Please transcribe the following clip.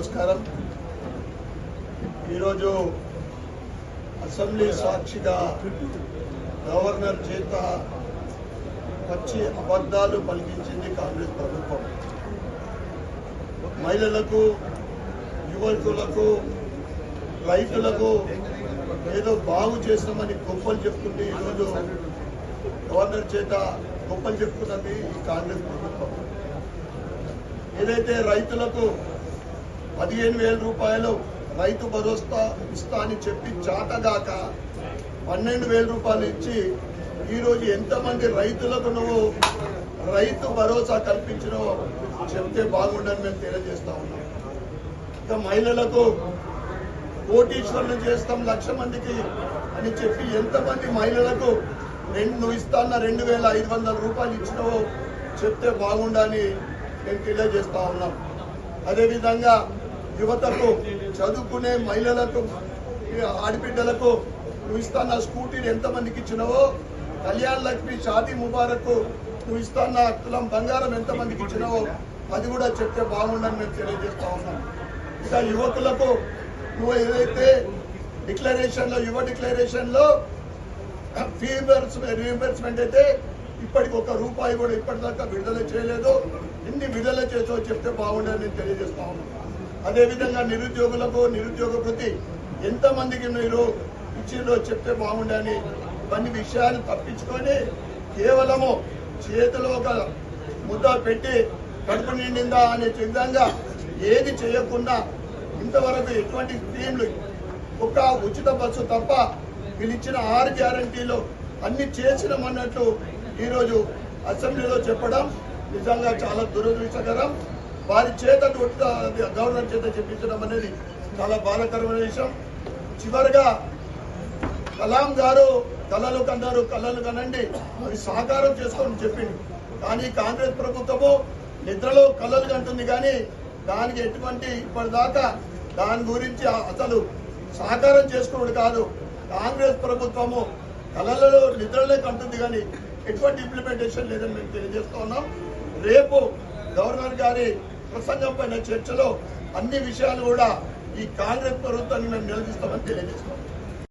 నమస్కారం. ఈరోజు అసెంబ్లీ సాక్షిగా గవర్నర్ చేత వచ్చి అబద్ధాలు పలికించింది కాంగ్రెస్ ప్రభుత్వం. మహిళలకు, యువకులకు, రైతులకు ఏదో బాగు చేస్తామని గొప్పలు చెప్తుంటే ఈరోజు గవర్నర్ చేత గొప్పలు చెప్తున్నది ఈ కాంగ్రెస్ ప్రభుత్వం. ఏదైతే రైతులకు 15,000 రూపాయలు రైతు భరోసా ఇస్తా అని చెప్పి చాటగాక 12,000 రూపాయలు ఇచ్చి ఈరోజు ఎంతమంది రైతులకు నువ్వు రైతు భరోసా కల్పించినో చెప్తే బాగుండని మేము తెలియజేస్తా ఉన్నాం. ఇంకా మహిళలకు కోటీశ్వరులు చేస్తాం 1,00,000 మందికి అని చెప్పి ఎంతమంది మహిళలకు నువ్వు ఇస్తాన్న 2,500 రూపాయలు ఇచ్చినవో చెప్తే బాగుండని మేము తెలియజేస్తా ఉన్నాం. అదేవిధంగా యువతకు, చదువుకునే మహిళలకు, ఆడబిడ్డలకు నువ్వు ఇస్తాన్న స్కూటీలు ఎంతమందికి ఇచ్చినవో, కళ్యాణ్ లక్ష్మి, షాదీ ముబారక్ నువ్వు ఇస్తాన్న తులం బంగారం ఎంతమందికి ఇచ్చినవో అది కూడా చెప్తే బాగుండని మేము తెలియజేస్తా ఉన్నాం. ఇంకా యువకులకు నువ్వు ఏదైతే డిక్లరేషన్లో, యువ డిక్లరేషన్లో ఫీ రీయింబర్స్మెంట్ అయితే ఇప్పటికి ₹1 కూడా ఇప్పటిదాకా విడుదల చేయలేదు. ఎన్ని విడుదల చేసో చెప్తే బాగుండని నేను తెలియజేస్తా ఉన్నాను. అదేవిధంగా నిరుద్యోగులకు నిరుద్యోగ వృత్తి ఎంతమందికి మీరు ఇచ్చిందో చెప్తే బాగుండని ఇవన్నీ విషయాలు తప్పించుకొని కేవలము చేతిలో ఒక ముద్ద పెట్టి కడుపు నిండిందా అనే విధంగా ఏది చేయకుండా ఇంతవరకు ఎటువంటి స్కీమ్లు, ఒక ఉచిత బస్సు తప్ప వీళ్ళిచ్చిన 6 గ్యారంటీలు అన్ని చేసినామన్నట్టు ఈరోజు అసెంబ్లీలో చెప్పడం నిజంగా చాలా దురదృష్టకరం. వారి చేత గవర్నర్ చేత చెప్పించడం అనేది చాలా బాధాకరమైన విషయం. చివరిగా కలాం గారు కళలు కన్నారు, కళలు కనండి అవి సాకారం చేసుకోని చెప్పింది. కానీ కాంగ్రెస్ ప్రభుత్వము నిద్రలో కళలు కంటుంది కానీ దానికి ఎటువంటి ఇప్పటిదాకా దాని గురించి అసలు సాకారం చేసుకోవడం కాదు. కాంగ్రెస్ ప్రభుత్వము కళలలో నిద్రలే కంటుంది కానీ ఎటువంటి ఇంప్లిమెంటేషన్ లేదని మేము తెలియజేస్తా ఉన్నాం. రేపు గవర్నర్ గారి ప్రసంగం పైన చర్చలో అన్ని విషయాలు కూడా ఈ కాంగ్రెస్ ప్రభుత్వాన్ని మేము నిలదీస్తామని తెలియజేస్తాం.